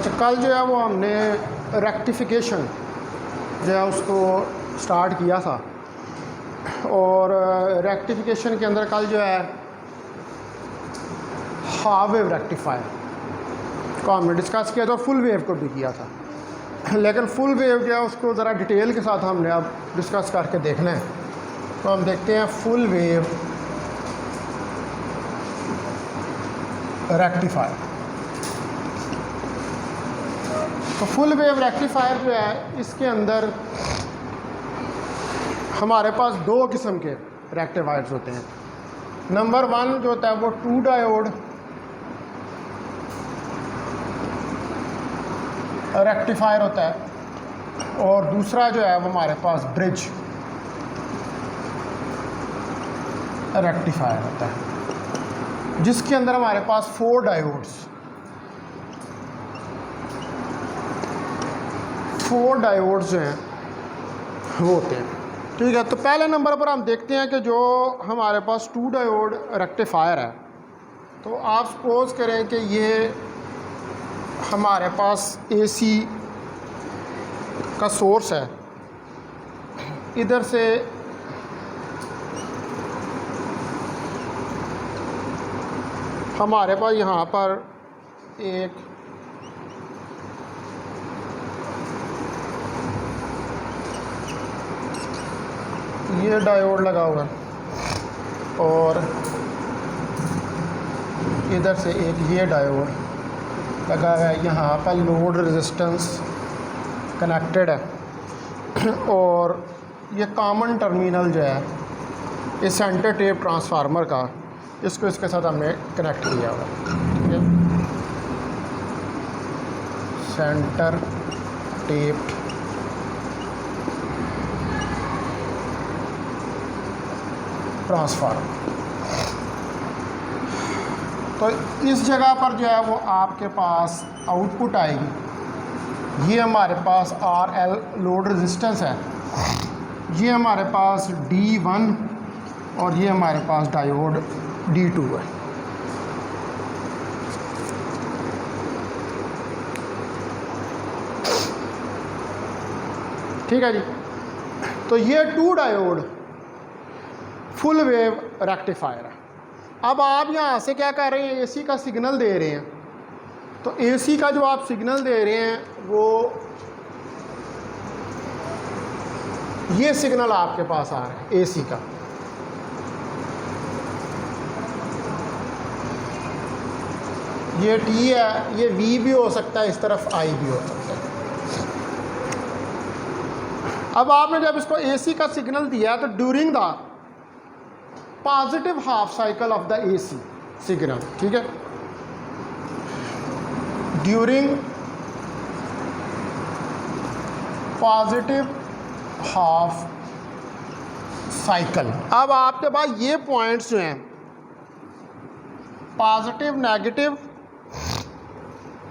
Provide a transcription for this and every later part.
अच्छा, कल जो है वो हमने रेक्टिफिकेशन जो है उसको स्टार्ट किया था, और रेक्टिफिकेशन के अंदर कल जो है हाफ वेव रेक्टिफायर को हमने डिस्कस किया था, और फुल वेव को भी किया था। लेकिन फुल वेव जो है उसको ज़रा डिटेल के साथ हमने अब डिस्कस करके देखना है। तो हम देखते हैं फुल वेव रेक्टिफायर। तो फुल वेव रेक्टिफायर जो है इसके अंदर हमारे पास दो किस्म के रेक्टिफायर्स होते हैं। नंबर वन जो होता है वो 2 डायोड रेक्टिफायर होता है, और दूसरा जो है वो हमारे पास ब्रिज रेक्टिफायर होता है, जिसके अंदर हमारे पास 4 डायोड्स जो हैं वो होते हैं। ठीक है, तो पहले नंबर पर हम देखते हैं कि जो हमारे पास 2 डायोड रेक्टिफायर है, तो आप सपोज़ करें कि ये हमारे पास एसी का सोर्स है, इधर से हमारे पास यहाँ पर एक ये डायोड लगा हुआ है, और इधर से एक ये डायोड लगा हुआ है। यहाँ पर लोड रेजिस्टेंस कनेक्टेड है, और ये कॉमन टर्मिनल जो है इस सेंटर टेप ट्रांसफार्मर का, इसको इसके साथ हमने कनेक्ट किया हुआ है। ठीक है, सेंटर टेप ट्रांसफार्मर। तो इस जगह पर जो है वो आपके पास आउटपुट आएगी। ये हमारे पास RL लोड रेजिस्टेंस है, ये हमारे पास D1, और ये हमारे पास डायोड D2 है। ठीक है जी, तो ये 2 डायोड फुल वेव रेक्टिफायर है। अब आप यहाँ से क्या कर रहे हैं, एसी का सिग्नल दे रहे हैं। तो एसी का जो आप सिग्नल दे रहे हैं वो ये सिग्नल आपके पास आ रहा है एसी का। ये टी है, ये वी भी हो सकता है, इस तरफ आई भी हो सकता है। अब आपने जब इसको एसी का सिग्नल दिया तो during the positive half cycle of the AC signal, ठीक है, ड्यूरिंग पॉजिटिव हाफ साइकिल। अब आपके पास ये पॉइंट्स जो हैं पॉजिटिव नेगेटिव,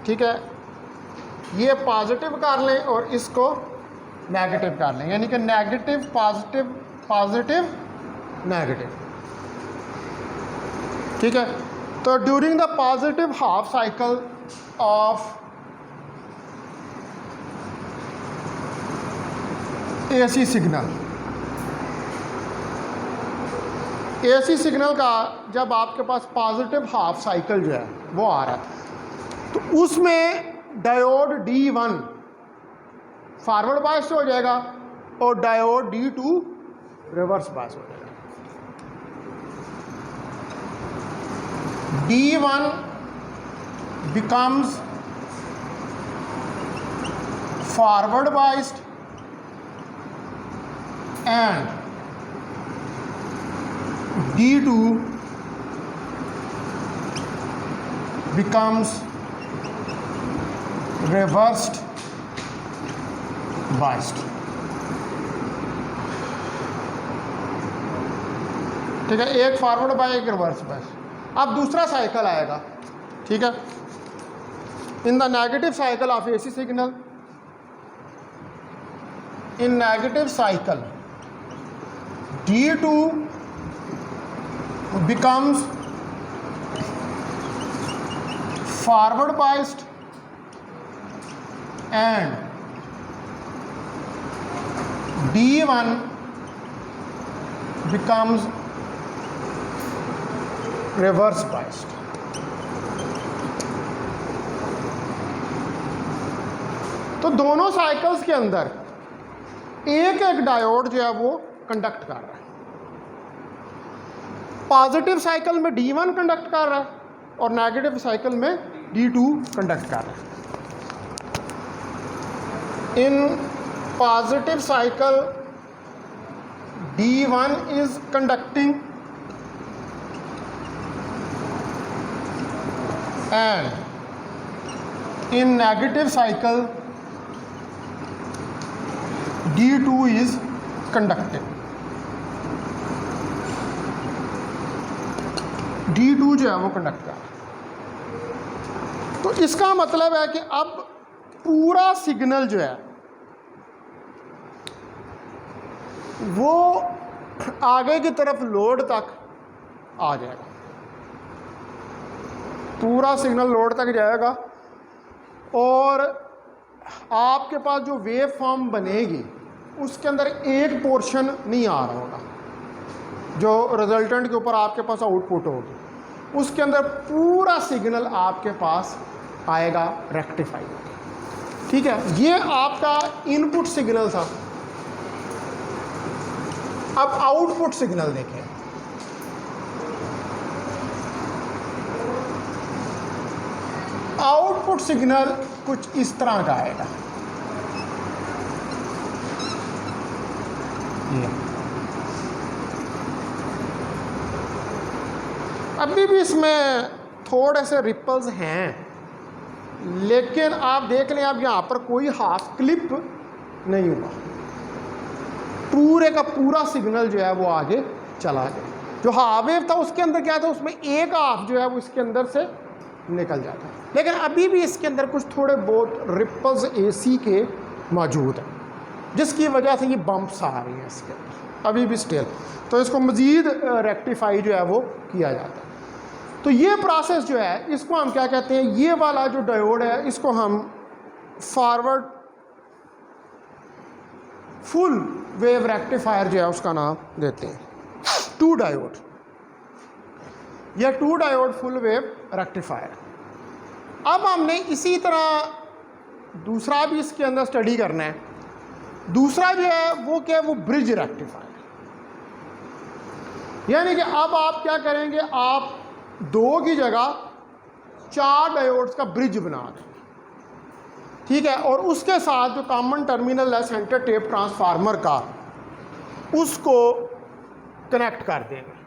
ठीक है, ये पॉजिटिव कर लें और इसको नेगेटिव कर लें, यानी कि नेगेटिव पॉजिटिव पॉजिटिव नेगेटिव। ठीक है, तो during the positive half cycle of AC signal, AC signal का जब आपके पास पॉजिटिव हाफ साइकिल जो है वो आ रहा है, तो उसमें डायोड D1 फॉरवर्ड बायस हो जाएगा और डायोड D2 रिवर्स बायस हो जाएगा। D1 becomes forward biased and D2 becomes reversed biased। ठीक है, एक फॉरवर्ड बाय एक रिवर्स बायस। अब दूसरा साइकिल आएगा, ठीक है, in the negative cycle of AC signal, in negative cycle D2 becomes forward biased and D1 becomes reverse biased. तो दोनों साइकिल्स के अंदर एक एक डायोड जो है वो कंडक्ट कर रहा है। पॉजिटिव साइकिल में D1 कंडक्ट कर रहा है और नेगेटिव साइकिल में D2 कंडक्ट कर रहा है। इन positive cycle D1 is conducting and in negative cycle D2 is conducting. D2 जो है वो कंडक्ट कर रहा है। तो इसका मतलब है कि अब पूरा सिग्नल जो है वो आगे की तरफ लोड तक आ जाएगा। पूरा सिग्नल लोड तक जाएगा और आपके पास जो वेव फॉर्म बनेगी उसके अंदर एक पोर्शन नहीं आ रहा होगा जो रिजल्टेंट के ऊपर आपके पास आउटपुट होगी, उसके अंदर पूरा सिग्नल आपके पास आएगा रेक्टिफाई। ठीक है, ये आपका इनपुट सिग्नल था। अब आउटपुट सिग्नल देखें। आउटपुट सिग्नल कुछ इस तरह का आएगा। ये अभी भी इसमें थोड़े से रिपल्स हैं, लेकिन आप देख लें अब यहाँ पर कोई हाफ क्लिप नहीं हुआ, पूरे का पूरा सिग्नल जो है वो आगे चला गया। जो हाफ वेव था उसके अंदर क्या था, उसमें एक हाफ जो है वो इसके अंदर से निकल जाता है, लेकिन अभी भी इसके अंदर कुछ थोड़े बहुत रिपल्स एसी के मौजूद हैं जिसकी वजह से ये बम्प्स आ रही हैं इसके अंदर अभी भी स्टिल। तो इसको मज़ीद रेक्टिफाई जो है वो किया जाता है। तो ये प्रोसेस जो है इसको हम क्या कहते हैं, ये वाला जो डायोड है इसको हम फॉरवर्ड फुल वेव रेक्टिफायर जो है उसका नाम देते हैं, टू डायोड। यह two diode full wave rectifier. अब हमने इसी तरह दूसरा भी इसके अंदर स्टडी करना है। दूसरा जो है वो क्या है, वो ब्रिज रेक्टिफायर। यानी कि अब आप क्या करेंगे, आप दो की जगह चार डायोड्स का ब्रिज बना देंगे। ठीक है, और उसके साथ जो कॉमन टर्मिनल है सेंटर टेप ट्रांसफार्मर का, उसको कनेक्ट कर देंगे।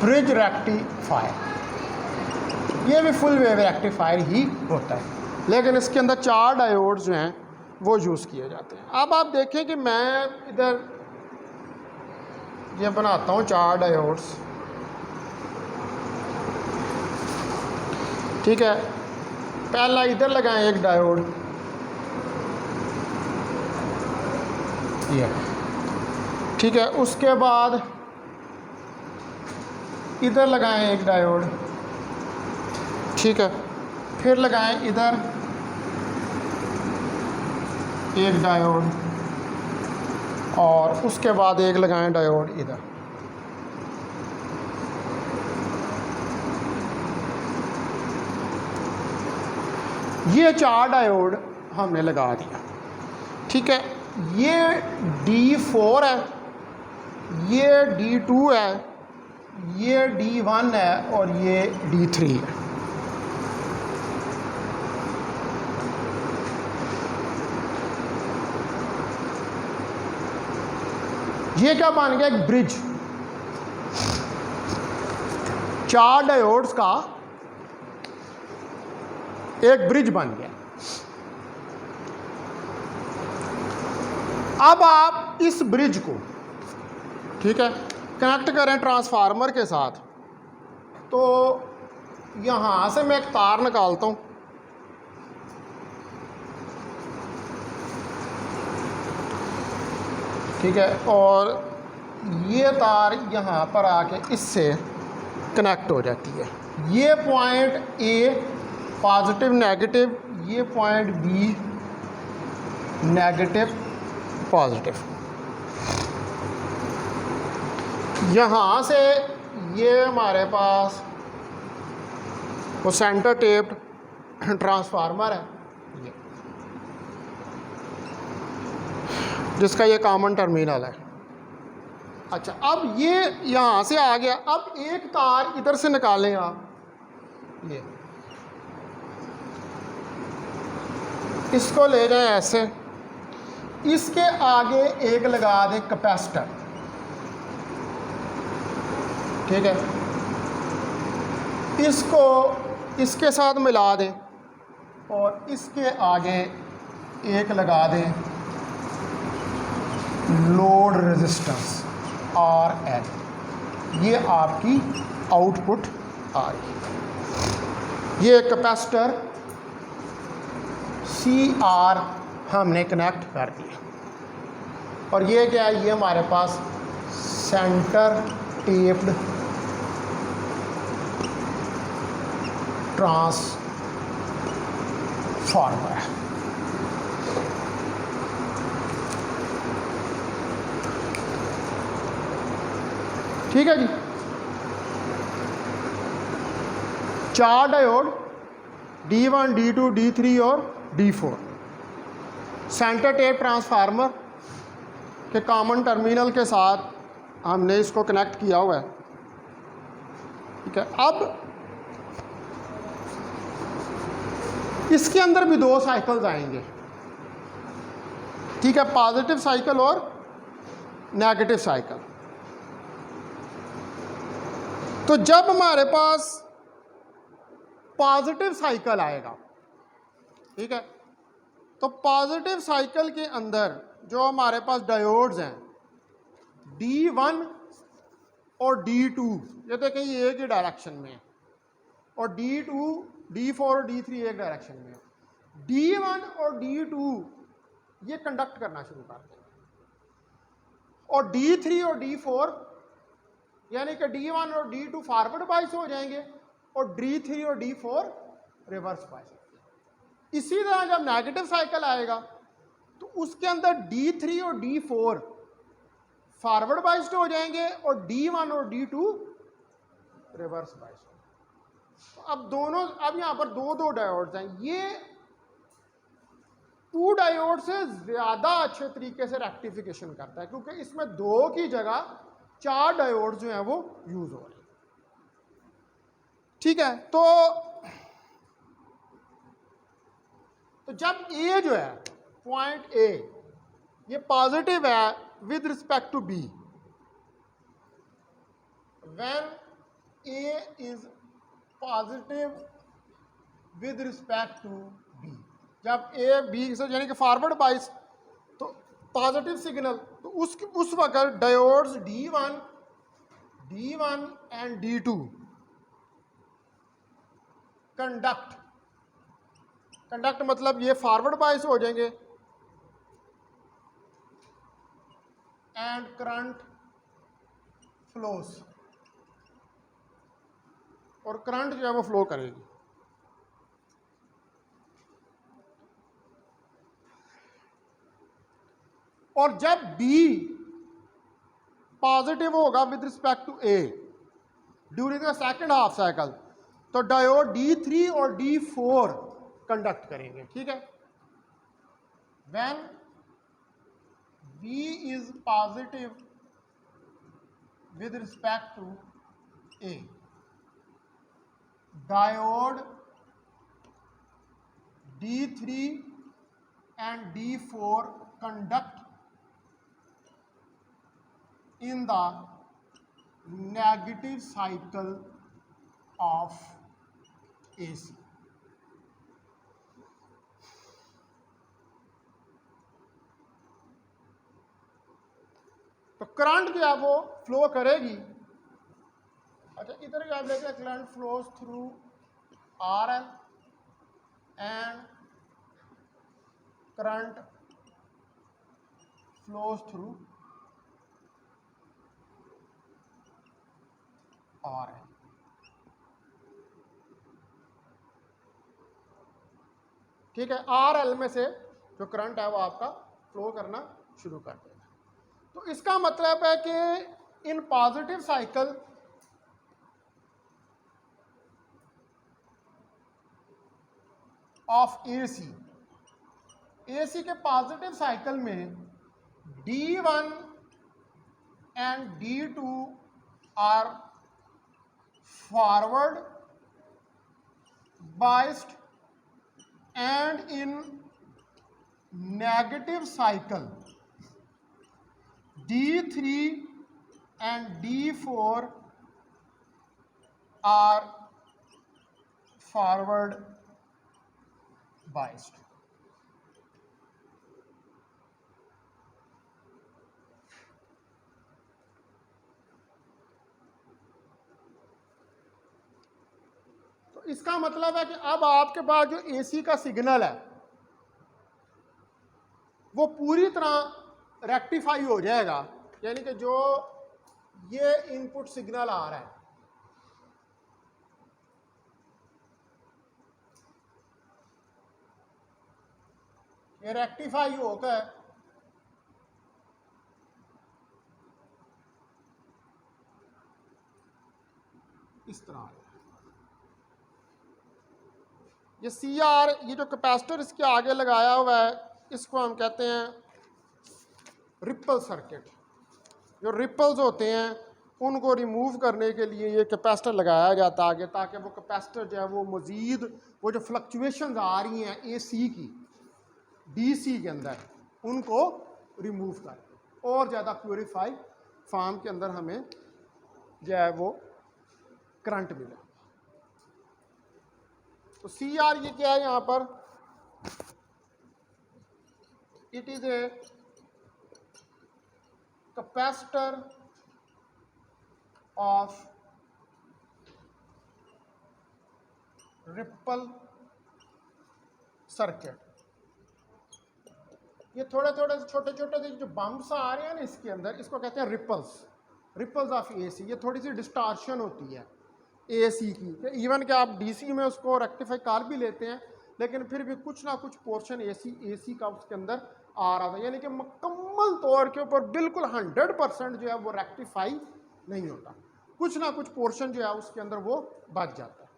ब्रिज रेक्टिफायर, ये भी फुल वेव रेक्टिफायर ही होता है, लेकिन इसके अंदर चार डायोड्स जो हैं वो यूज़ किए जाते हैं। अब आप देखें कि मैं इधर ये बनाता हूँ चार डायोड्स। ठीक है, पहला इधर लगाएं एक डायोड, ये ठीक है, उसके बाद इधर लगाएं एक डायोड। ठीक है, फिर लगाएं इधर एक डायोड और उसके बाद एक लगाएं डायोड इधर। ये चार डायोड हमने लगा दिया। ठीक है, ये D4 है, ये D2 है, ये D1 है और ये D3 है। ये क्या बन गया, एक ब्रिज। चार डायोड्स का एक ब्रिज बन गया। अब आप इस ब्रिज को, ठीक है, कनेक्ट करें ट्रांसफार्मर के साथ। तो यहाँ से मैं एक तार निकालता हूँ, ठीक है, और ये तार यहाँ पर आके इससे कनेक्ट हो जाती है। ये पॉइंट ए पॉजिटिव नेगेटिव, ये पॉइंट बी नेगेटिव पॉजिटिव। यहाँ से ये हमारे पास वो सेंटर टेप्ड ट्रांसफार्मर है ये, जिसका ये कॉमन टर्मिनल है। अच्छा, अब ये यहाँ से आ गया। अब एक तार इधर से निकालें आप, ये इसको ले जाएं ऐसे, इसके आगे एक लगा दें कैपेसिटर, ठीक है, इसको इसके साथ मिला दें और इसके आगे एक लगा दें लोड रेजिस्टेंस RL। ये आपकी आउटपुट आ रही है। ये कैपेसिटर CR हमने कनेक्ट कर दिया, और ये क्या है, ये हमारे पास सेंटर टेप्ड ट्रांसफार्मर है। ठीक है जी। 4 डायोड D1, D2, D3 और D4 सेंटर टेप ट्रांसफार्मर के कॉमन टर्मिनल के साथ हमने इसको कनेक्ट किया हुआ है, ठीक है। अब इसके अंदर भी 2 साइकिल्स आएंगे, ठीक है, पॉजिटिव साइकिल और नेगेटिव साइकिल। तो जब हमारे पास पॉजिटिव साइकिल आएगा, ठीक है, तो पॉजिटिव साइकिल के अंदर जो हमारे पास डायोड्स हैं D1 और D2, ये देखें ये एक ही डायरेक्शन में है, और D2, D4 और D3 एक डायरेक्शन में है। D1 और D2 ये कंडक्ट करना शुरू कर देंगे, और D3 और D4 यानी कि D1 और D2 फॉरवर्ड बाइस हो जाएंगे और D3 और D4 रिवर्स बाइस। इसी तरह जब नेगेटिव साइकिल आएगा तो उसके अंदर D3 और D4 फॉरवर्ड बाइस्ड हो जाएंगे और D1 और D2 रिवर्स बाइस्ड। तो अब दोनों, अब यहाँ पर दो डायोड्स हैं, ये 2 डायोड से ज़्यादा अच्छे तरीके से रेक्टिफिकेशन करता है, क्योंकि इसमें 2 की जगह 4 डायोड जो हैं वो यूज हो रहे हैं, ठीक है। तो जब ए जो है, पॉइंट ए ये पॉजिटिव है with respect to B, when A is positive with respect to B, जब ए बी से यानी कि फॉरवर्ड बाइस तो पॉजिटिव सिग्नल, तो उस वक्त diodes D1 and D2 conduct मतलब ये फॉरवर्ड बाइस हो जाएंगे एंड करंट फ्लोस, और करंट जो है वो फ्लो करेगी। और जब B पॉजिटिव होगा with respect to A during the second half cycle, तो डायोड D3 और D4 कंडक्ट करेंगे, ठीक है। When B is positive with respect to A, diode D3 and D4 conduct in the negative cycle of AC. तो current जो है वो flow करेगी अच्छा इधर भी आप देख रहे हैं current flows through R L and current flows through R L. ठीक है, आर एल में से जो करंट है वो आपका फ्लो करना शुरू कर देगा। तो इसका मतलब है कि in positive cycle of AC, AC के पॉजिटिव साइकिल में D1 and D2 are forward biased and in negative cycle D3 and D4 are forward biased. तो इसका मतलब है कि अब आपके पास जो एसी का सिग्नल है वो पूरी तरह रेक्टिफाई हो जाएगा, यानी कि जो ये इनपुट सिग्नल आ रहा है ये रेक्टिफाई होकर इस तरह आ रहा है। ये सी आर, ये जो कैपेसिटर इसके आगे लगाया हुआ है इसको हम कहते हैं रिपल सर्किट। जो रिपल्स होते हैं उनको रिमूव करने के लिए ये कैपेसिटर लगाया जाता है आगे, ताकि वो कैपेसिटर जो है वो मज़ीद वो जो फ्लक्चुएशंस आ रही हैं एसी की डीसी के अंदर उनको रिमूव कर और ज़्यादा प्योरीफाई फॉर्म के अंदर हमें जो है वो करंट मिले। तो सी आर ये क्या है यहाँ पर, it is a capacitor of ripple circuit. ये थोड़े थोड़े छोटे छोटे जो बम्प्स आ रहे हैं ना इसके अंदर, इसको कहते हैं रिपल्स, रिपल्स ऑफ एसी। ये थोड़ी सी डिस्टार्शन होती है एसी की, इवन कि आप डीसी में उसको रेक्टिफाई कर भी लेते हैं लेकिन फिर भी कुछ ना कुछ पोर्शन एसी का उसके अंदर आ रहा था, यानी कि मुकम्मल तौर के ऊपर बिल्कुल 100% जो है वो रेक्टिफाई नहीं होता, कुछ ना कुछ पोर्शन जो है उसके अंदर वो बच जाता है।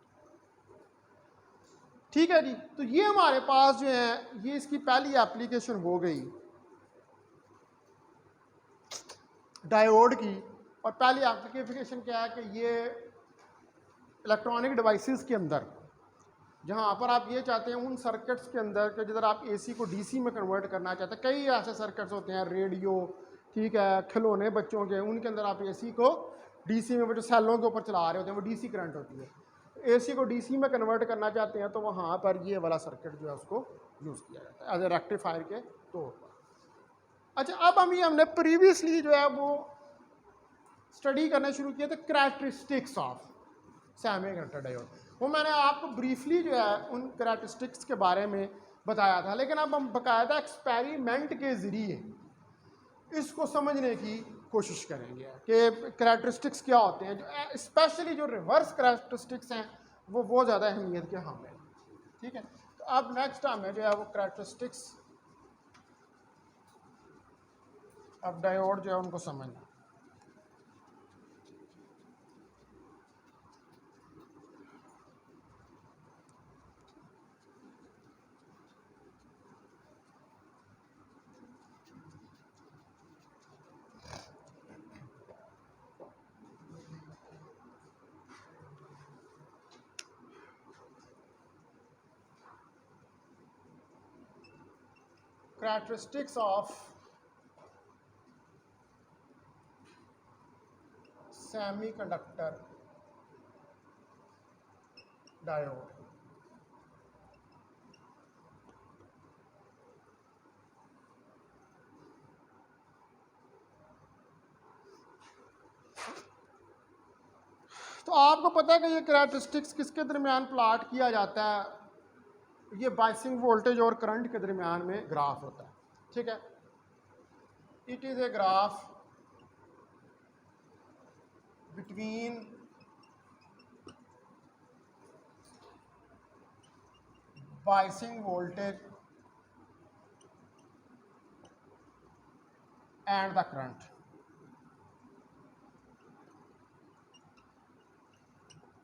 ठीक है जी, तो ये हमारे पास जो है ये इसकी पहली एप्लीकेशन हो गई डायोड की। और पहली एप्लीकेशन क्या है कि ये इलेक्ट्रॉनिक डिवाइसेस के अंदर जहाँ पर आप ये चाहते हैं उन सर्किट्स के अंदर कि जिधर आप एसी को डीसी में कन्वर्ट करना चाहते हैं, कई ऐसे सर्किट्स होते हैं, रेडियो, ठीक है, खिलौने बच्चों के, उनके अंदर आप एसी को डीसी में वो जो सेलों के ऊपर चला रहे होते हैं वो डीसी करंट होती है, एसी को डीसी में कन्वर्ट करना चाहते हैं तो वहाँ पर ये वाला सर्किट जो है उसको यूज़ किया जाता है एज ए रेक्टिफायर के तौर पर। अच्छा, अब हमने प्रीवियसली जो है वो स्टडी करना शुरू किया था करैक्टरिस्टिक्स ऑफ सेमीकंडक्टर डायोड। वो मैंने आपको ब्रीफली जो है उन करैक्टरिस्टिक्स के बारे में बताया था, लेकिन अब हम बाकायदा एक्सपेरिमेंट के ज़रिए इसको समझने की कोशिश करेंगे कि करैक्टरिस्टिक्स क्या होते हैं, जो स्पेशली जो रिवर्स करैक्टरिस्टिक्स हैं वो बहुत ज़्यादा अहमियत के हामिल हैं। ठीक है, तो अब नेक्स्ट हमें जो है वो करैक्टरिस्टिक्स अब डायोड जो है उनको समझना। Characteristics of semiconductor diode। तो तो आपको पता है कि ये करैक्टरिस्टिक्स किसके दरमियान प्लाट किया जाता है, ये बाइसिंग वोल्टेज और करंट के दरमियान में ग्राफ होता है, ठीक है। It is a graph between biasing voltage and the current,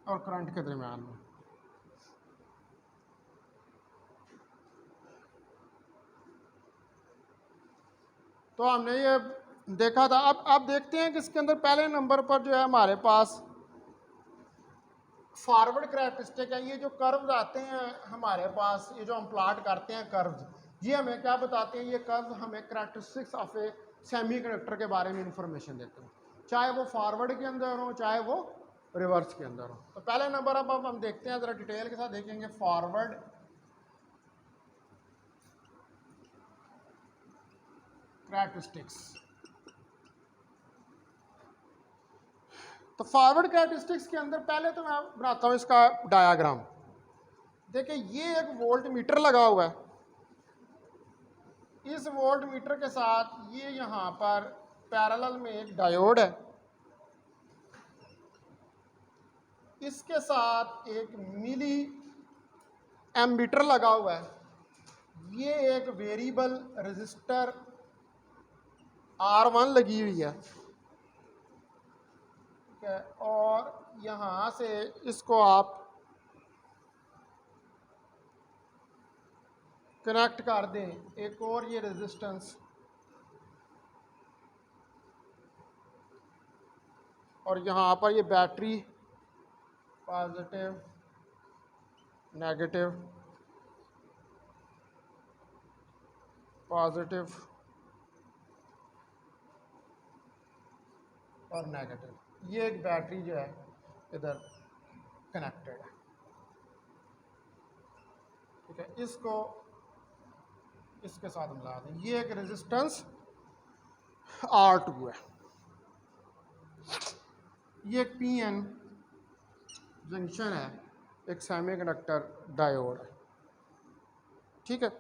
और करंट के दरमियान में। तो हमने ये देखा था। अब देखते हैं कि इसके अंदर पहले नंबर पर जो है हमारे पास फॉरवर्ड करैक्टरिस्टिक है। ये जो कर्व्स आते हैं हमारे पास, ये जो हम प्लाट करते हैं कर्व्स, ये हमें क्या बताते हैं? ये कर्व्स हमें करैक्टरिस्टिक्स ऑफ ए सेमीकंडक्टर के बारे में इंफॉर्मेशन देते हैं, चाहे वो फॉरवर्ड के अंदर हो चाहे वो रिवर्स के अंदर हो। तो पहले नंबर अब हम देखते हैं, ज़रा डिटेल के साथ देखेंगे फॉरवर्ड करैक्टरिस्टिक्स। तो फॉरवर्ड करैक्टरिस्टिक्स के अंदर पहले तो मैं बनाता हूँ इसका डायाग्राम। देखिए ये एक वोल्ट मीटर लगा हुआ है, इस वोल्ट मीटर के साथ ये यहाँ पर पैरेलल में एक डायोड है, इसके साथ एक मिली एमीटर लगा हुआ है, ये एक वेरिएबल रेजिस्टर R1 लगी हुई है, ठीक है। और यहाँ से इसको आप कनेक्ट कर दें एक और ये रेजिस्टेंस, और यहाँ पर ये बैटरी पॉजिटिव नेगेटिव पॉजिटिव और नेगेटिव, ये एक बैटरी जो है इधर कनेक्टेड है, ठीक है। इसको इसके साथ मिला दें, ये एक रेजिस्टेंस R2 है, ये एक PN जंक्शन है, एक सेमीकंडक्टर डायोड है, ठीक है।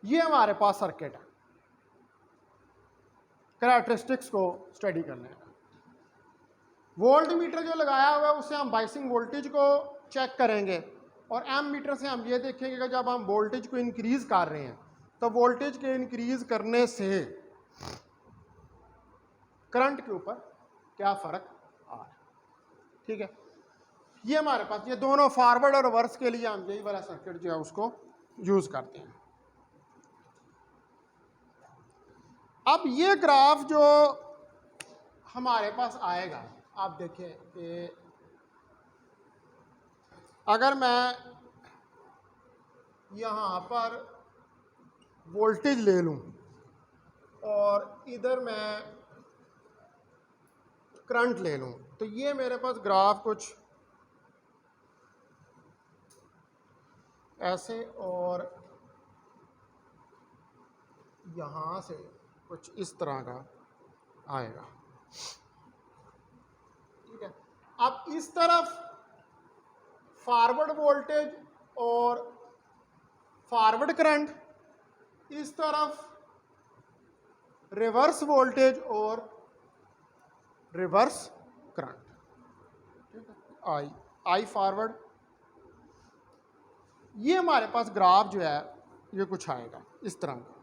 ये हमारे पास सर्किट है करैक्टरिस्टिक्स को स्टडी करने का। वोल्ट मीटर जो लगाया हुआ है उससे हम बाइसिंग वोल्टेज को चेक करेंगे, और एम मीटर से हम ये देखेंगे कि जब हम वोल्टेज को इंक्रीज कर रहे हैं तो वोल्टेज के इंक्रीज करने से करंट के ऊपर क्या फ़र्क आ रहा है, ठीक है। ये हमारे पास ये दोनों फॉरवर्ड और रिवर्स के लिए हम यही वाला सर्किट जो है उसको यूज़ करते हैं। अब ये ग्राफ जो हमारे पास आएगा, आप देखें कि अगर मैं यहाँ पर वोल्टेज ले लूँ और इधर मैं करंट ले लूँ, तो ये मेरे पास ग्राफ कुछ ऐसे और यहाँ से कुछ इस तरह का आएगा, ठीक है। अब इस तरफ फॉरवर्ड वोल्टेज और फॉरवर्ड करंट, इस तरफ रिवर्स वोल्टेज और रिवर्स करंट, ठीक है। आई फॉरवर्ड, ये हमारे पास ग्राफ जो है ये कुछ आएगा इस तरह का।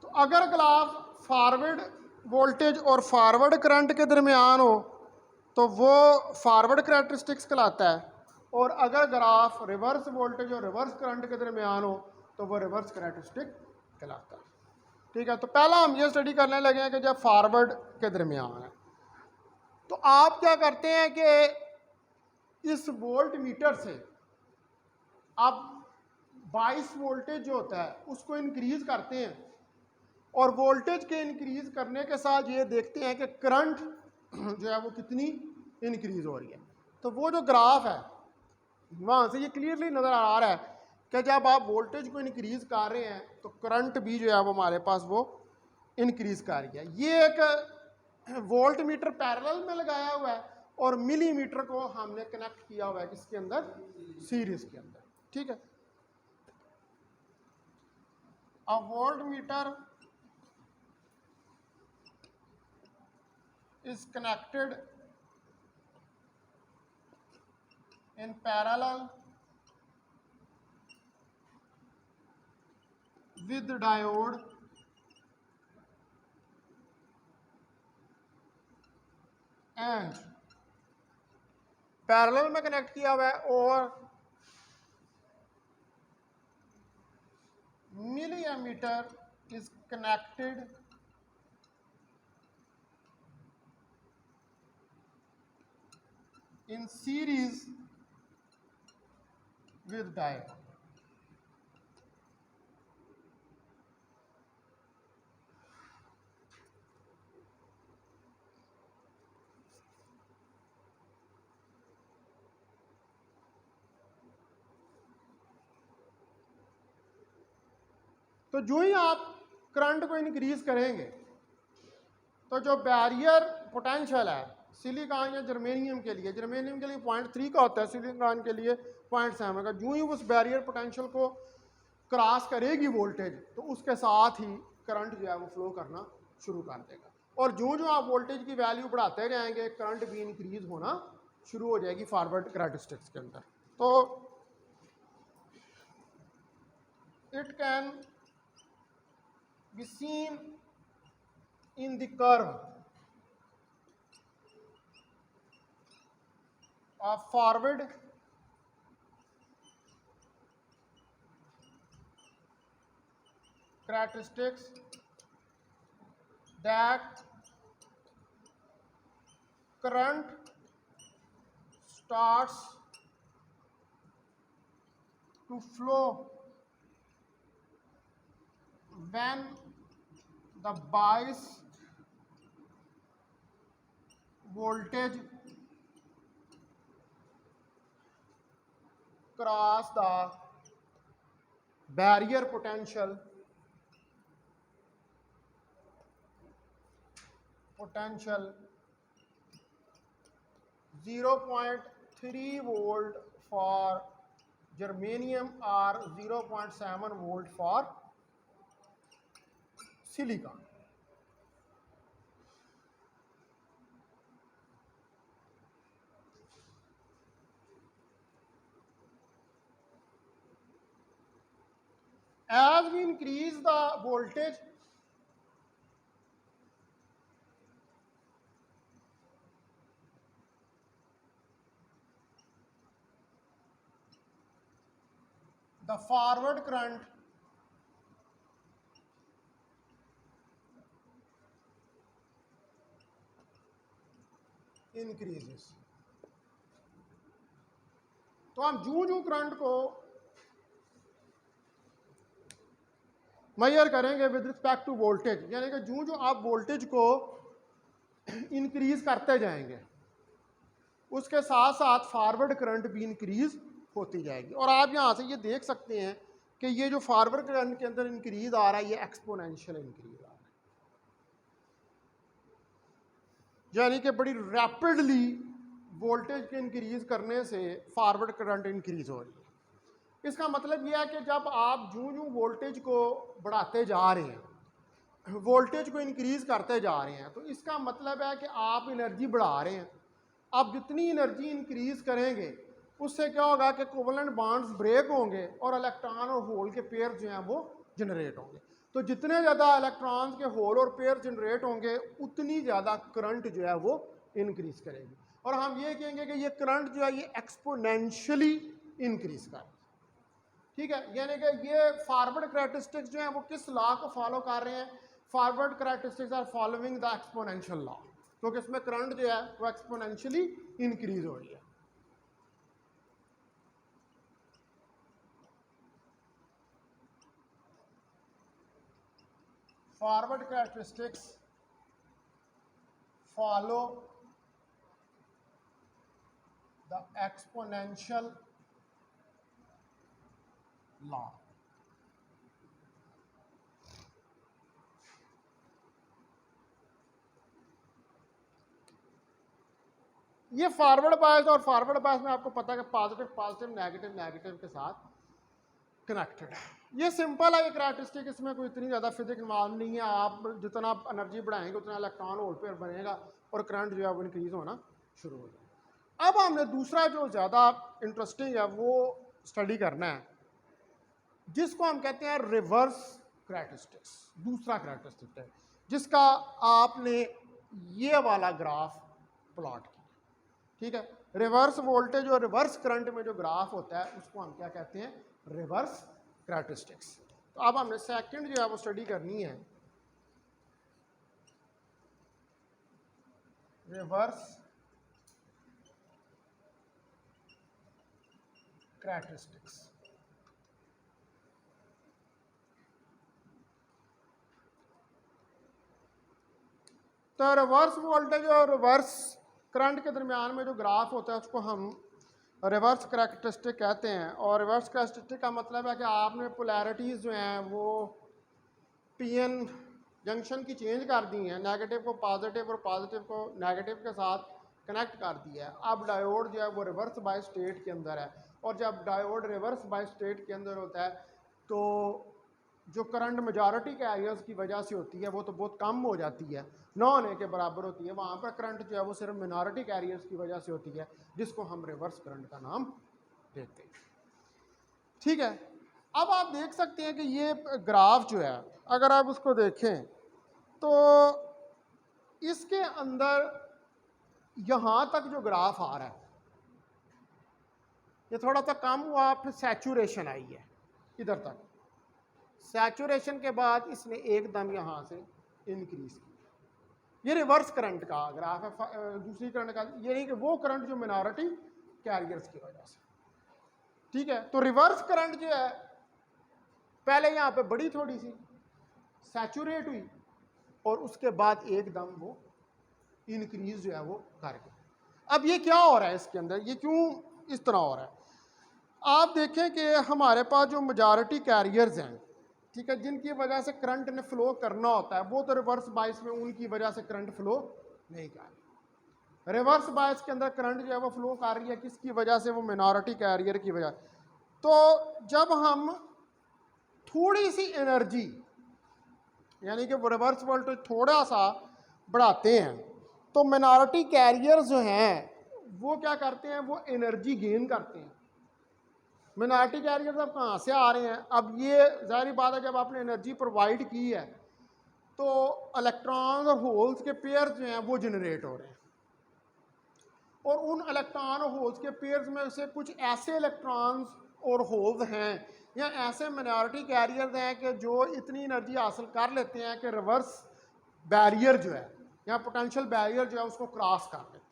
तो अगर ग्राफ फॉरवर्ड वोल्टेज और फॉरवर्ड करंट के दरमियान हो तो वो फॉरवर्ड करैक्टरिस्टिक्स कहलाता है, और अगर ग्राफ रिवर्स वोल्टेज और रिवर्स करंट के दरमियान हो तो वो रिवर्स करैक्टरिस्टिक कहलाता है, ठीक है। तो पहला हम ये स्टडी करने लगे हैं कि जब फॉरवर्ड के दरमियान है तो आप क्या करते हैं कि इस वोल्ट मीटर से आप 22 वोल्टेज जो होता है उसको इंक्रीज करते हैं, और वोल्टेज के इंक्रीज करने के साथ ये देखते हैं कि करंट जो है वो कितनी इंक्रीज हो रही है। तो वो जो ग्राफ है वहाँ से ये क्लियरली नज़र आ रहा है कि जब आप वोल्टेज को इंक्रीज़ कर रहे हैं तो करंट भी जो है वो हमारे पास वो इंक्रीज़ कर रही है। ये एक वोल्ट मीटर पैरेलल में लगाया हुआ है और मिलीमीटर को हमने कनेक्ट किया हुआ है किसके अंदर, सीरीज के अंदर। ठीक है, a voltmeter is connected in parallel with the diode and parallel में कनेक्ट किया हुआ है और millimetre is connected in series with diode। तो जो ही आप करंट को इंक्रीज करेंगे तो जो बैरियर पोटेंशियल है सिलिकॉन या जर्मेनियम के लिए 0.3 का होता है, सिलिकॉन के लिए 0.7 का, जो ही उस बैरियर पोटेंशियल को क्रॉस करेगी वोल्टेज तो उसके साथ ही करंट जो है वो फ्लो करना शुरू कर देगा। और जो जो आप वोल्टेज की वैल्यू बढ़ाते जाएंगे करंट भी इंक्रीज होना शुरू हो जाएगी फॉरवर्ड कैरेक्टरिस्टिक्स के अंदर। तो it can be seen in the curve of forward characteristics that current starts to flow when the bias voltage cross the barrier potential 0.3 volt for germanium or 0.7 volt for silicon। As we increase the voltage, the forward current increases। तो हम जूं जूं current को major करेंगे with respect to voltage, यानी कि जूं जूं आप वोल्टेज को इंक्रीज करते जाएंगे उसके साथ साथ फॉरवर्ड करंट भी इंक्रीज होती जाएगी। और आप यहाँ से ये देख सकते हैं कि ये जो फॉरवर्ड करंट के अंदर इंक्रीज आ रहा है ये एक्सपोनेंशियल इंक्रीज आ रहा है, यानी कि बड़ी रैपिडली वोल्टेज के इंक्रीज करने से फॉरवर्ड करंट इंक्रीज हो रही है। इसका मतलब यह है कि जब आप जूं जूं वोल्टेज को बढ़ाते जा रहे हैं, वोल्टेज को इंक्रीज करते जा रहे हैं, तो इसका मतलब है कि आप एनर्जी बढ़ा रहे हैं। आप जितनी एनर्जी इंक्रीज करेंगे उससे क्या होगा कि कोवलेंट बॉन्ड्स ब्रेक होंगे और इलेक्ट्रॉन और होल के पेयर जो हैं वो जनरेट होंगे। तो जितने ज़्यादा इलेक्ट्रॉन्स के होल और पेयर जनरेट होंगे उतनी ज़्यादा करंट जो है वो इंक्रीज करेगी। और हम ये कहेंगे कि ये करंट जो है ये एक्सपोनेंशियली इंक्रीज कर, ठीक है, यानी कि ये फॉरवर्ड कैरेक्टरिस्टिक्स जो हैं वो किस लॉ को फॉलो कर रहे हैं, forward characteristics are following the exponential law, क्योंकि इसमें करंट जो है वो एक्सपोनेंशियली इंक्रीज हो रही है। Forward characteristics follow the exponential law. ये फॉरवर्ड बायस, और फॉरवर्ड बायस में आपको पता है कि पॉजिटिव पॉजिटिव, नेगेटिव नेगेटिव के साथ कनेक्टेड है। ये सिंपल है, ये करैक्टरिस्टिक, इसमें कोई इतनी ज़्यादा फिजिक्स मालूम नहीं है। आप जितना आप एनर्जी बढ़ाएंगे उतना इलेक्ट्रॉन होल पेयर बनेगा और करंट जो है वो इंक्रीज होना शुरू हो जाएगा। अब हमने दूसरा जो ज़्यादा इंटरेस्टिंग है वो स्टडी करना है, जिसको हम कहते हैं रिवर्स करैक्टरिस्टिक्स। दूसरा करैक्टरिस्टिक है जिसका आपने ये वाला ग्राफ प्लॉट किया, ठीक है। रिवर्स वोल्टेज और रिवर्स करंट में जो ग्राफ होता है उसको हम क्या कहते हैं, रिवर्स करैक्टरिस्टिक्स। तो अब हमने सेकंड जो है वो स्टडी करनी है, रिवर्स करैक्टरिस्टिक्स। तो रिवर्स वोल्टेज और रिवर्स करंट के दरमियान में जो ग्राफ होता है उसको हम रिवर्स करैक्टरिस्टिक कहते हैं। और रिवर्स करैक्टरिस्टिक का मतलब है कि आपने पोलैरिटीज़ जो हैं वो पीएन जंक्शन की चेंज कर दी हैं, नेगेटिव को पॉजिटिव और पॉजिटिव को नेगेटिव के साथ कनेक्ट कर दिया है। अब डायोड जो है वो रिवर्स बाय स्टेट के अंदर है, और जब डायोड रिवर्स बाय स्टेट के अंदर होता है तो जो करंट मेजॉरिटी कैरियर्स की वजह से होती है वो तो बहुत कम हो जाती है, ना होने के बराबर होती है। वहाँ पर करंट जो है वो सिर्फ मिनॉरिटी कैरियर्स की वजह से होती है, जिसको हम रिवर्स करंट का नाम देते हैं, ठीक है। अब आप देख सकते हैं कि ये ग्राफ जो है, अगर आप उसको देखें तो इसके अंदर यहाँ तक जो ग्राफ आ रहा है ये थोड़ा सा कम हुआ, फिर सैचुरेशन आई है इधर तक। सैचुरेशन के बाद इसने एकदम यहाँ से इंक्रीज किया। ये रिवर्स करंट का ग्राफ है, दूसरी करंट का ये नहीं कि वो करंट जो मिनॉरिटी कैरियर्स की वजह से, ठीक है। तो रिवर्स करंट जो है पहले यहाँ पे बड़ी थोड़ी सी सैचुरेट हुई और उसके बाद एकदम वो इंक्रीज जो है वो कर गई। अब ये क्या हो रहा है इसके अंदर, ये क्यों इस तरह हो रहा है? आप देखें कि हमारे पास जो मेजॉरिटी कैरियर्स हैं, ठीक है, जिनकी वजह से करंट ने फ्लो करना होता है, वो तो रिवर्स बायस में उनकी वजह से करंट फ्लो नहीं कर रही। रिवर्स बायस के अंदर करंट जो है वो फ्लो कर रही है किसकी वजह से, वो मिनॉरिटी कैरियर की वजह। तो जब हम थोड़ी सी एनर्जी यानी कि रिवर्स वोल्टेज थोड़ा सा बढ़ाते हैं तो मिनॉरिटी कैरियर जो हैं वो क्या करते हैं, वो एनर्जी गेन करते हैं। मिनॉरिटी कैरियर अब कहाँ से आ रहे हैं? अब ये ज़ाहिर बात है, जब आपने एनर्जी प्रोवाइड की है तो इलेक्ट्रॉन्स और होल्स के पेयर जो हैं वो जनरेट हो रहे हैं, और उन इलेक्ट्रॉन और होल्स के पेयर्स में से कुछ ऐसे इलेक्ट्रॉन्स और होल्स हैं या ऐसे मिनॉरिटी कैरियर्स हैं कि जो इतनी एनर्जी हासिल कर लेते हैं कि रिवर्स बैरियर जो है या पोटेंशियल बैरियर जो है उसको क्रॉस कर लेते हैं।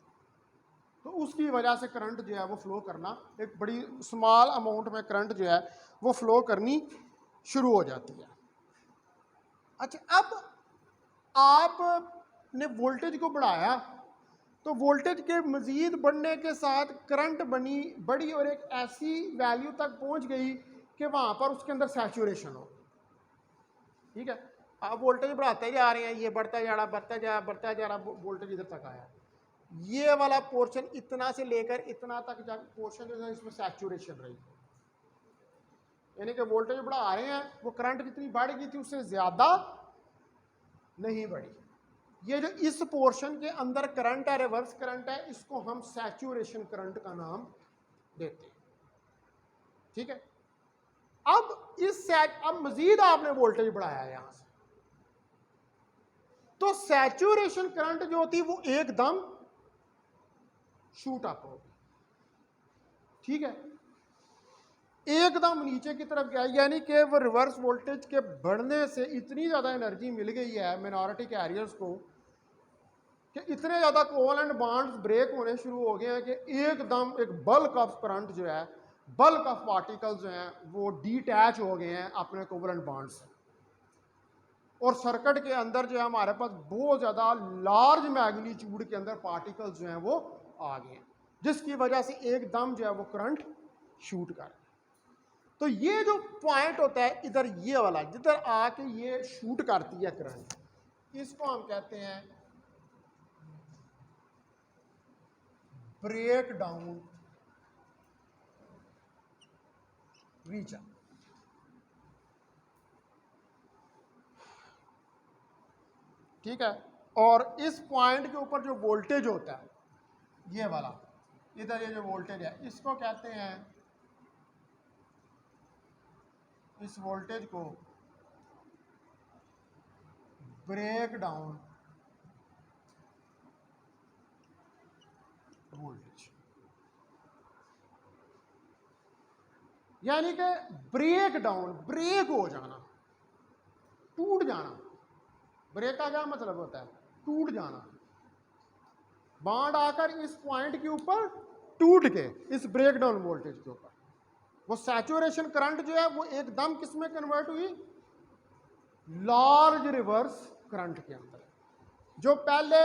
तो उसकी वजह से करंट जो है वो फ्लो करना, एक बड़ी स्मॉल अमाउंट में करंट जो है वो फ्लो करनी शुरू हो जाती है। अच्छा, अब आपने वोल्टेज को बढ़ाया तो वोल्टेज के मज़ीद बढ़ने के साथ करंट बढ़ी और एक ऐसी वैल्यू तक पहुंच गई कि वहाँ पर उसके अंदर सैचुरेशन हो, ठीक है। आप वोल्टेज बढ़ाते जा रहे हैं, ये बढ़ता जा रहा बढ़ता जा रहा, वोल्टेज इधर तक आया। ये वाला पोर्शन इतना से लेकर इतना तक जब पोर्शन जो है इसमें सैचुरेशन रही, यानी कि वोल्टेज बढ़ा रहे हैं, वो करंट कितनी बढ़ गई थी उससे ज़्यादा नहीं बढ़ी। ये जो इस पोर्शन के अंदर करंट है, रिवर्स करंट है, इसको हम सैचुरेशन करंट का नाम देते हैं, ठीक है। अब मजीद आपने वोल्टेज बढ़ाया है यहां से, तो सैचुरेशन करंट जो होती है वो एकदम शूट अप होगी, ठीक है, एकदम नीचे की तरफ गया। यानी कि वो रिवर्स वोल्टेज के बढ़ने से इतनी ज़्यादा एनर्जी मिल गई है मिनॉरिटी कैरियर्स को कि इतने ज़्यादा कोवेलेंट बॉन्ड्स ब्रेक होने शुरू हो गए हैं कि एकदम एक बल्क ऑफ करंट जो है, बल्क ऑफ पार्टिकल्स जो हैं वो डिटैच हो गए हैं अपने कोवेलेंट बॉन्ड से, और सर्किट के अंदर जो है हमारे पास बहुत ज़्यादा लार्ज मैग्नीट्यूड के अंदर पार्टिकल्स जो हैं वो आ गए हैं, जिसकी वजह से एकदम जो है वो करंट शूट कर। तो ये जो पॉइंट होता है इधर ये वाला, जिधर आके ये शूट करती है करंट, इसको हम कहते हैं ब्रेक डाउन रीजन। ठीक है, और इस पॉइंट के ऊपर जो वोल्टेज होता है ये वाला, इधर ये जो वोल्टेज है इसको कहते हैं, इस वोल्टेज को ब्रेक डाउन वोल्टेज, यानी कि ब्रेक डाउन, ब्रेक हो जाना, टूट जाना। ब्रेक का क्या मतलब होता है? टूट जाना। बांड आकर इस पॉइंट के ऊपर टूट के, इस ब्रेक डाउन वोल्टेज के ऊपर, वो सैचुरेशन करंट जो है वो एकदम किस में कन्वर्ट हुई? लार्ज रिवर्स करंट के अंदर। जो पहले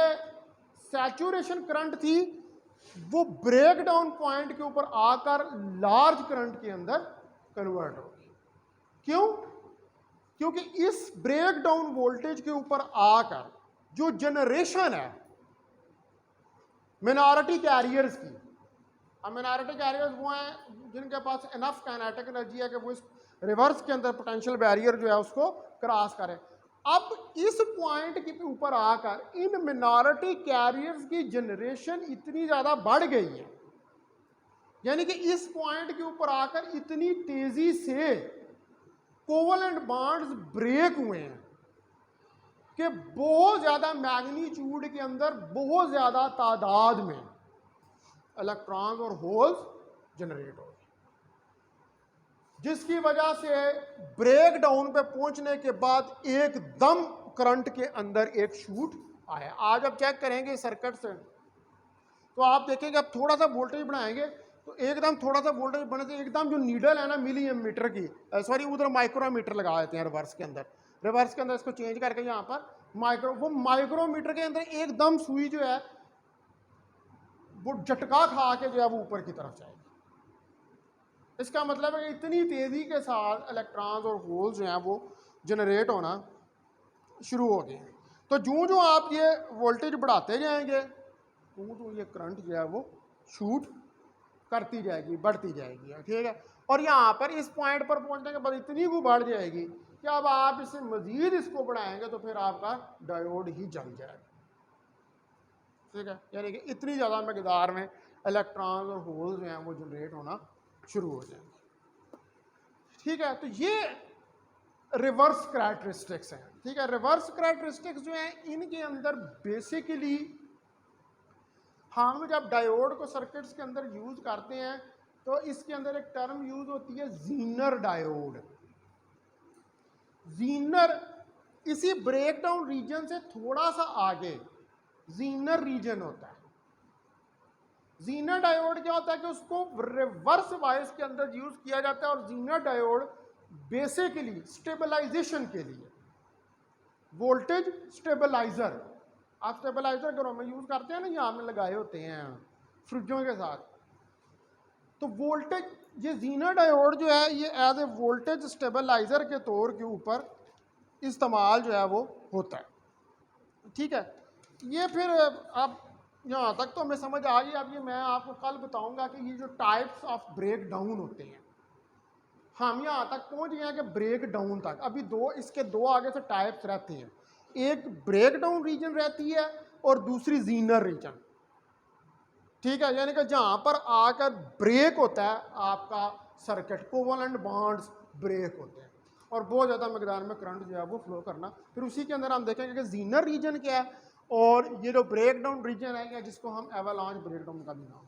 सैचुरेशन करंट थी वो ब्रेक डाउन पॉइंट के ऊपर आकर लार्ज करंट के अंदर कन्वर्ट हो गई। क्यों? क्योंकि इस ब्रेक डाउन वोल्टेज के ऊपर आकर जो जनरेशन है मिनॉरिटी कैरियर्स की, अब मिनॉरिटी कैरियर्स वो हैं जिनके पास इनफ काइनेटिक एनर्जी है कि वो इस रिवर्स के अंदर पोटेंशियल बैरियर जो है उसको क्रॉस करें। अब इस पॉइंट के ऊपर आकर इन मिनॉरिटी कैरियर्स की जनरेशन इतनी ज़्यादा बढ़ गई है, यानी कि इस पॉइंट के ऊपर आकर इतनी तेज़ी से कोवलेंट बॉन्ड्स ब्रेक हुए हैं कि बहुत ज़्यादा मैग्नीट्यूड के अंदर बहुत ज़्यादा तादाद में इलेक्ट्रॉन्स और होल्स जनरेट हो गए, जिसकी वजह से ब्रेक डाउन पे पहुंचने के बाद एकदम करंट के अंदर एक शूट आया। आज आप चेक करेंगे सर्किट से तो आप देखेंगे, अब थोड़ा सा वोल्टेज बढ़ाएंगे तो एकदम थोड़ा सा वोल्टेज बढ़ने से एकदम जो नीडल है ना मिली एमीटर की, सॉरी उधर माइक्रोमीटर लगा देते हैं रिवर्स के अंदर, रिवर्स के अंदर इसको चेंज करके यहाँ पर वो माइक्रोमीटर के अंदर एकदम सुई जो है वो झटका खा के जो है वो ऊपर की तरफ जाएगी। इसका मतलब है कि इतनी तेज़ी के साथ इलेक्ट्रॉन्स और होल्स जो हैं वो जनरेट होना शुरू हो गए हैं। तो जो जो आप ये वोल्टेज बढ़ाते जाएंगे तो ये करंट जो है वो शूट करती जाएगी, बढ़ती जाएगी। ठीक है, और यहाँ पर इस पॉइंट पर पहुँचने के बाद इतनी वो बढ़ जाएगी कि अब आप इसे मज़ीद इसको बढ़ाएंगे तो फिर आपका डायोड ही जल जाएगा। ठीक है, यानी कि इतनी ज़्यादा मकदार में इलेक्ट्रॉन्स और होल्स जो हैं वो जनरेट होना शुरू हो जाएंगे। ठीक है, तो ये रिवर्स करैक्टरिस्टिक्स हैं। ठीक है, रिवर्स करैक्टरिस्टिक्स जो हैं इनके अंदर बेसिकली हम जब डायोड को सर्किट्स के अंदर यूज़ करते हैं तो इसके अंदर एक टर्म यूज़ होती है जीनर डायोड। जीनर इसी ब्रेकडाउन रीजन से थोड़ा सा आगे जीनर रीजन होता है। जीनर डायोड क्या होता है कि उसको रिवर्स वाइज के अंदर यूज़ किया जाता है, और जीनर डायोड बेसिकली स्टेबलाइजेशन के लिए, वोल्टेज स्टेबलाइजर, आप स्टेबलाइजर घरों में यूज़ करते हैं ना, यहाँ में लगाए होते हैं फ्रिजों के साथ, तो वोल्टेज, ये जीनर डायोड जो है ये एज ए वोल्टेज स्टेबलाइजर के तौर के ऊपर इस्तेमाल जो है वो होता है। ठीक है, ये फिर अब यहाँ तक तो हमें समझ आ गई। अब ये मैं आपको कल बताऊंगा कि ये जो टाइप्स ऑफ ब्रेक डाउन होते हैं, हम यहाँ तक पहुँच गए हैं कि ब्रेक डाउन तक। अभी इसके दो आगे से टाइप्स रहते हैं, एक ब्रेक डाउन रीजन रहती है और दूसरी जीनर रीजन। ठीक है, यानी कि जहाँ पर आकर ब्रेक होता है आपका सर्किट, कोवलेंट बॉन्ड्स ब्रेक होते हैं और बहुत ज़्यादा मकदार में करंट जो है वो फ्लो करना। फिर उसी के अंदर हम देखेंगे कि जीनर रीजन क्या है और ये जो ब्रेक डाउन रीजन है जिसको हम एवालांच ब्रेक डाउन का भी नाम